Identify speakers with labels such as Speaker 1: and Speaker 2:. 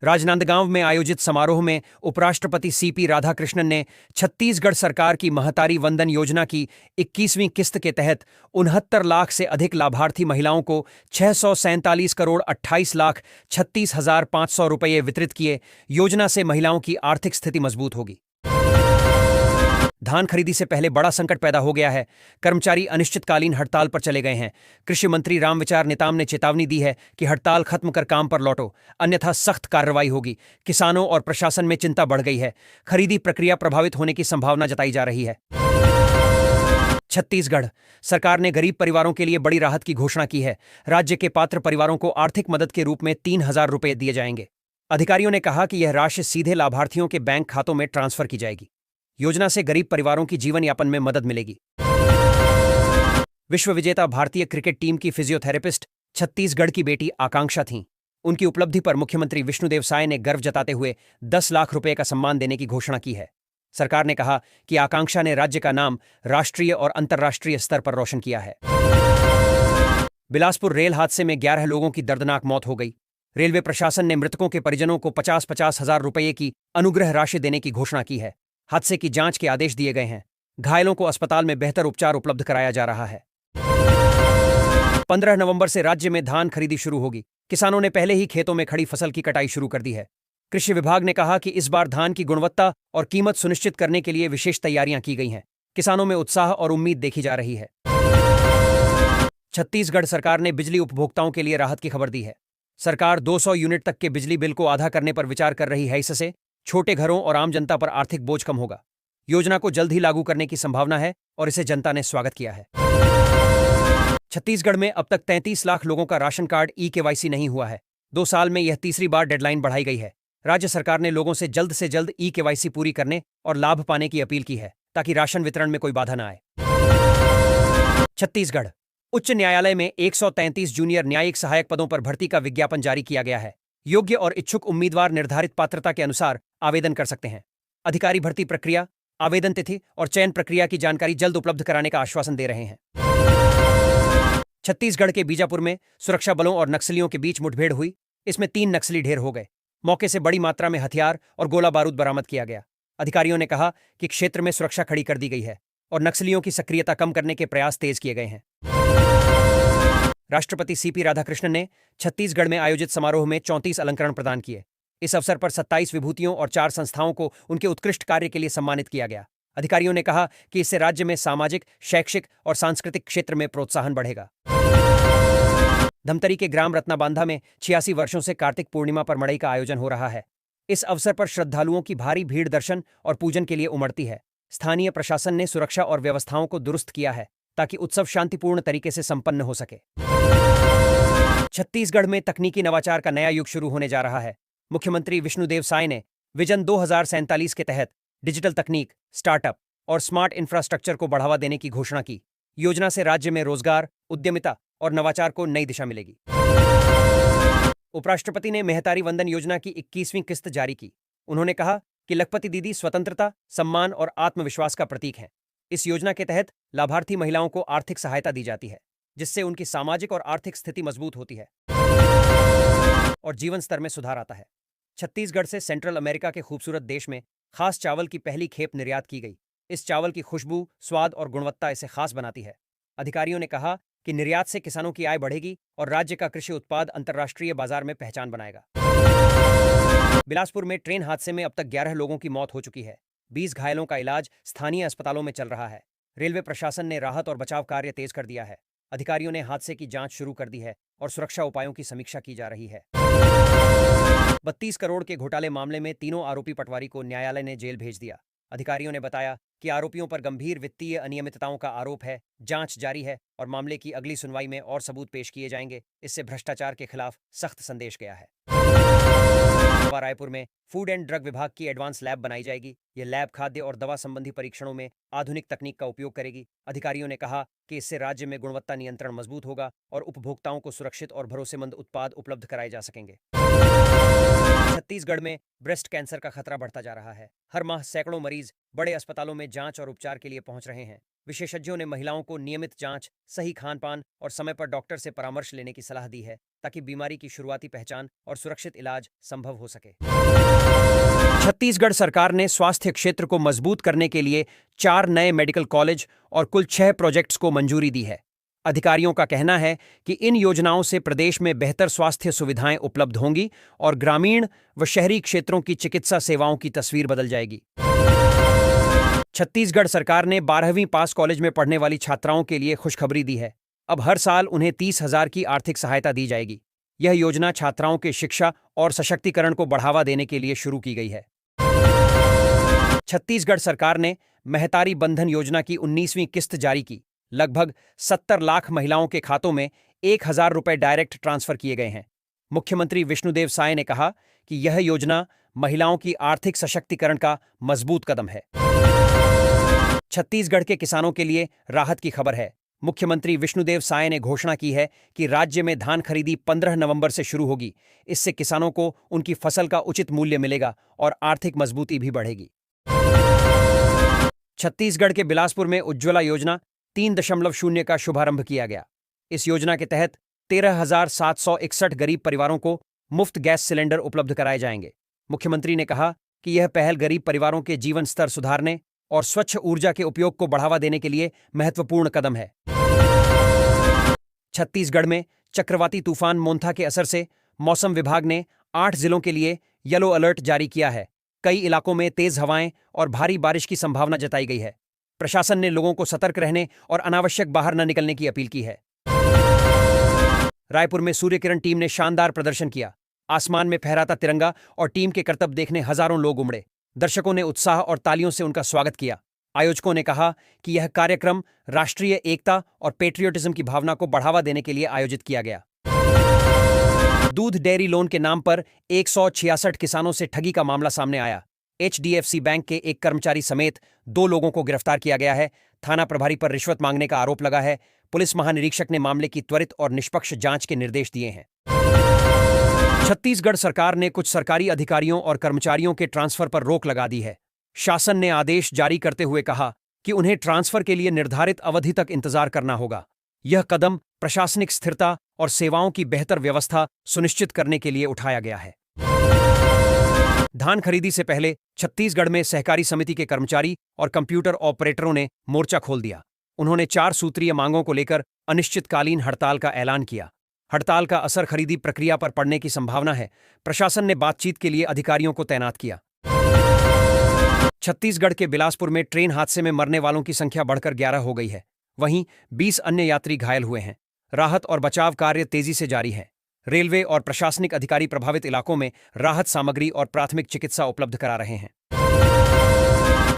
Speaker 1: राजनांदगांव में आयोजित समारोह में उपराष्ट्रपति सीपी राधाकृष्णन ने छत्तीसगढ़ सरकार की महतारी वंदन योजना की 21वीं किस्त के तहत 69 लाख से अधिक लाभार्थी महिलाओं को 647 करोड़ 28 लाख 36,500 रुपये वितरित किए। योजना से महिलाओं की आर्थिक स्थिति मजबूत होगी। धान खरीदी से पहले बड़ा संकट पैदा हो गया है। कर्मचारी अनिश्चितकालीन हड़ताल पर चले गए हैं। कृषि मंत्री रामविचार नेताम ने चेतावनी दी है कि हड़ताल खत्म कर काम पर लौटो, अन्यथा सख्त कार्रवाई होगी। किसानों और प्रशासन में चिंता बढ़ गई है। खरीदी प्रक्रिया प्रभावित होने की संभावना जताई जा रही है। छत्तीसगढ़ सरकार ने गरीब परिवारों के लिए बड़ी राहत की घोषणा की है। राज्य के पात्र परिवारों को आर्थिक मदद के रूप में 3,000 रुपये दिए जाएंगे। अधिकारियों ने कहा कि यह राशि सीधे लाभार्थियों के बैंक खातों में ट्रांसफर की जाएगी। योजना से गरीब परिवारों की जीवन यापन में मदद मिलेगी। विश्व विजेता भारतीय क्रिकेट टीम की फिजियोथेरेपिस्ट छत्तीसगढ़ की बेटी आकांक्षा थीं। उनकी उपलब्धि पर मुख्यमंत्री विष्णुदेव साय ने गर्व जताते हुए 10 लाख रुपए का सम्मान देने की घोषणा की है। सरकार ने कहा कि आकांक्षा ने राज्य का नाम राष्ट्रीय और अंतर्राष्ट्रीय स्तर पर रोशन किया है। बिलासपुर रेल हादसे में 11 लोगों की दर्दनाक मौत हो गई। रेलवे प्रशासन ने मृतकों के परिजनों को 50-50 हजार रुपये की अनुग्रह राशि देने की घोषणा की है। हादसे की जांच के आदेश दिए गए हैं। घायलों को अस्पताल में बेहतर उपचार उपलब्ध कराया जा रहा है। 15 नवंबर से राज्य में धान खरीदी शुरू होगी। किसानों ने पहले ही खेतों में खड़ी फसल की कटाई शुरू कर दी है। कृषि विभाग ने कहा कि इस बार धान की गुणवत्ता और कीमत सुनिश्चित करने के लिए विशेष तैयारियां की गई हैं। किसानों में उत्साह और उम्मीद देखी जा रही है। छत्तीसगढ़ सरकार ने बिजली उपभोक्ताओं के लिए राहत की खबर दी है। सरकार 200 यूनिट तक के बिजली बिल को आधा करने पर विचार कर रही है। इससे छोटे घरों और आम जनता पर आर्थिक बोझ कम होगा। योजना को जल्द ही लागू करने की संभावना है और इसे जनता ने स्वागत किया है। छत्तीसगढ़ में अब तक 33 लाख लोगों का राशन कार्ड ई-केवाईसी नहीं हुआ है। 2 साल में यह तीसरी बार डेडलाइन बढ़ाई गई है। राज्य सरकार ने लोगों से जल्द ई-केवाईसी पूरी करने और लाभ पाने की अपील की है, ताकि राशन वितरण में कोई बाधा न आए। छत्तीसगढ़ उच्च न्यायालय में 133 जूनियर न्यायिक सहायक पदों पर भर्ती का विज्ञापन जारी किया गया है। योग्य और इच्छुक उम्मीदवार निर्धारित पात्रता के अनुसार आवेदन कर सकते हैं। अधिकारी भर्ती प्रक्रिया, आवेदन तिथि और चयन प्रक्रिया की जानकारी जल्द उपलब्ध कराने का आश्वासन दे रहे हैं। छत्तीसगढ़ के बीजापुर में सुरक्षा बलों और नक्सलियों के बीच मुठभेड़ हुई। इसमें 3 नक्सली ढेर हो गए। मौके से बड़ी मात्रा में हथियार और गोला बारूद बरामद किया गया। अधिकारियों ने कहा कि क्षेत्र में सुरक्षा खड़ी कर दी गई है और नक्सलियों की सक्रियता कम करने के प्रयास तेज किए गए हैं। राष्ट्रपति सीपी राधाकृष्णन ने छत्तीसगढ़ में आयोजित समारोह में 34 अलंकरण प्रदान किए। इस अवसर पर 27 विभूतियों और 4 संस्थाओं को उनके उत्कृष्ट कार्य के लिए सम्मानित किया गया। अधिकारियों ने कहा कि इससे राज्य में सामाजिक, शैक्षिक और सांस्कृतिक क्षेत्र में प्रोत्साहन बढ़ेगा। धमतरी के ग्राम रत्नाबांधा में 86 वर्षों से कार्तिक पूर्णिमा पर मड़ई का आयोजन हो रहा है। इस अवसर पर श्रद्धालुओं की भारी भीड़ दर्शन और पूजन के लिए उमड़ती है। स्थानीय प्रशासन ने सुरक्षा और व्यवस्थाओं को दुरुस्त किया है ताकि उत्सव शांतिपूर्ण तरीके से संपन्न हो सके। छत्तीसगढ़ में तकनीकी नवाचार का नया युग शुरू होने जा रहा है। मुख्यमंत्री विष्णुदेव साय ने विजन 2047 के तहत डिजिटल तकनीक, स्टार्टअप और स्मार्ट इंफ्रास्ट्रक्चर को बढ़ावा देने की घोषणा की। योजना से राज्य में रोजगार, उद्यमिता और नवाचार को नई दिशा मिलेगी। उपराष्ट्रपति ने महतारी वंदन योजना की 21वीं किस्त जारी की। उन्होंने कहा कि लखपति दीदी स्वतंत्रता, सम्मान और आत्मविश्वास का प्रतीक हैं। इस योजना के तहत लाभार्थी महिलाओं को आर्थिक सहायता दी जाती है, जिससे उनकी सामाजिक और आर्थिक स्थिति मजबूत होती है और जीवन स्तर में सुधार आता है। छत्तीसगढ़ से सेंट्रल अमेरिका के खूबसूरत देश में खास चावल की पहली खेप निर्यात की गई। इस चावल की खुशबू, स्वाद और गुणवत्ता इसे खास बनाती है। अधिकारियों ने कहा कि निर्यात से किसानों की आय बढ़ेगी और राज्य का कृषि उत्पाद अंतर्राष्ट्रीय बाजार में पहचान बनाएगा। बिलासपुर में ट्रेन हादसे में अब तक 11 लोगों की मौत हो चुकी है। 20 घायलों का इलाज स्थानीय अस्पतालों में चल रहा है। रेलवे प्रशासन ने राहत और बचाव कार्य तेज कर दिया है। अधिकारियों ने हादसे की जांच शुरू कर दी है और सुरक्षा उपायों की समीक्षा की जा रही है। 32 करोड़ के घोटाले मामले में तीनों आरोपी पटवारी को न्यायालय ने जेल भेज दिया। अधिकारियों ने बताया कि आरोपियों पर गंभीर वित्तीय अनियमितताओं का आरोप है। जांच जारी है और मामले की अगली सुनवाई में और सबूत पेश किए जाएंगे। इससे भ्रष्टाचार के खिलाफ सख्त संदेश गया है। रायपुर में फूड एंड ड्रग विभाग की एडवांस लैब बनाई जाएगी। यह लैब खाद्य और दवा संबंधी परीक्षणों में आधुनिक तकनीक का उपयोग करेगी। अधिकारियों ने कहा कि इससे राज्य में गुणवत्ता नियंत्रण मजबूत होगा और उपभोक्ताओं को सुरक्षित और भरोसेमंद उत्पाद उपलब्ध कराए जा सकेंगे। छत्तीसगढ़ में ब्रेस्ट कैंसर का खतरा बढ़ता जा रहा है। हर माह सैकड़ों मरीज बड़े अस्पतालों में जांच और उपचार के लिए पहुंच रहे हैं। विशेषज्ञों ने महिलाओं को नियमित जांच, सही खान-पान और समय पर डॉक्टर से परामर्श लेने की सलाह दी है, ताकि बीमारी की शुरुआती पहचान और सुरक्षित इलाज संभव हो सके। छत्तीसगढ़ सरकार ने स्वास्थ्य क्षेत्र को मजबूत करने के लिए 4 नए मेडिकल कॉलेज और कुल 6 प्रोजेक्ट्स को मंजूरी दी है। अधिकारियों का कहना है कि इन योजनाओं से प्रदेश में बेहतर स्वास्थ्य सुविधाएं उपलब्ध होंगी और ग्रामीण व शहरी क्षेत्रों की चिकित्सा सेवाओं की तस्वीर बदल जाएगी। छत्तीसगढ़ सरकार ने 12वीं पास कॉलेज में पढ़ने वाली छात्राओं के लिए खुशखबरी दी है। अब हर साल उन्हें 30,000 की आर्थिक सहायता दी जाएगी। यह योजना छात्राओं के शिक्षा और सशक्तिकरण को बढ़ावा देने के लिए शुरू की गई है। छत्तीसगढ़ सरकार ने महतारी बंधन योजना की 19वीं किस्त जारी की। लगभग 70 लाख महिलाओं के खातों में 1,000 रुपए डायरेक्ट ट्रांसफर किए गए हैं। मुख्यमंत्री विष्णुदेव साय ने कहा कि यह योजना महिलाओं की आर्थिक सशक्तिकरण का मजबूत कदम है। छत्तीसगढ़ के किसानों के लिए राहत की खबर है। मुख्यमंत्री विष्णुदेव साय ने घोषणा की है कि राज्य में धान खरीदी 15 नवंबर से शुरू होगी। इससे किसानों को उनकी फसल का उचित मूल्य मिलेगा और आर्थिक मजबूती भी बढ़ेगी। छत्तीसगढ़ के बिलासपुर में उज्ज्वला योजना 3.0 का शुभारंभ किया गया। इस योजना के तहत 13,761 गरीब परिवारों को मुफ्त गैस सिलेंडर उपलब्ध कराए जाएंगे। मुख्यमंत्री ने कहा कि यह पहल गरीब परिवारों के जीवन स्तर सुधारने और स्वच्छ ऊर्जा के उपयोग को बढ़ावा देने के लिए महत्वपूर्ण कदम है। छत्तीसगढ़ में चक्रवाती तूफान मोंथा के असर से मौसम विभाग ने 8 जिलों के लिए येलो अलर्ट जारी किया है। कई इलाकों में तेज हवाएं और भारी बारिश की संभावना जताई गई है। प्रशासन ने लोगों को सतर्क रहने और अनावश्यक बाहर न निकलने की अपील की है। रायपुर में सूर्य किरण टीम ने शानदार प्रदर्शन किया। आसमान में फहराता तिरंगा और टीम के करतब देखने हजारों लोग उमड़े। दर्शकों ने उत्साह और तालियों से उनका स्वागत किया। आयोजकों ने कहा कि यह कार्यक्रम राष्ट्रीय एकता और पेट्रियोटिज्म की भावना को बढ़ावा देने के लिए आयोजित किया गया। दूध डेयरी लोन के नाम पर 166 किसानों से ठगी का मामला सामने आया। HDFC बैंक के एक कर्मचारी समेत 2 लोगों को गिरफ्तार किया गया है। थाना प्रभारी पर रिश्वत मांगने का आरोप लगा है। पुलिस महानिरीक्षक ने मामले की त्वरित और निष्पक्ष जांच के निर्देश दिए हैं। छत्तीसगढ़ सरकार ने कुछ सरकारी अधिकारियों और कर्मचारियों के ट्रांसफर पर रोक लगा दी है। शासन ने आदेश जारी करते हुए कहा कि उन्हें ट्रांसफर के लिए निर्धारित अवधि तक इंतजार करना होगा। यह कदम प्रशासनिक स्थिरता और सेवाओं की बेहतर व्यवस्था सुनिश्चित करने के लिए उठाया गया है। धान खरीदी से पहले छत्तीसगढ़ में सहकारी समिति के कर्मचारी और कंप्यूटर ऑपरेटरों ने मोर्चा खोल दिया। उन्होंने 4 सूत्रीय मांगों को लेकर अनिश्चितकालीन हड़ताल का ऐलान किया। हड़ताल का असर खरीदी प्रक्रिया पर पड़ने की संभावना है। प्रशासन ने बातचीत के लिए अधिकारियों को तैनात किया। छत्तीसगढ़ के बिलासपुर में ट्रेन हादसे में मरने वालों की संख्या बढ़कर 11 हो गई है। वहीं 20 अन्य यात्री घायल हुए हैं। राहत और बचाव कार्य तेजी से जारी है। रेलवे और प्रशासनिक अधिकारी प्रभावित इलाकों में राहत सामग्री और प्राथमिक चिकित्सा उपलब्ध करा रहे हैं।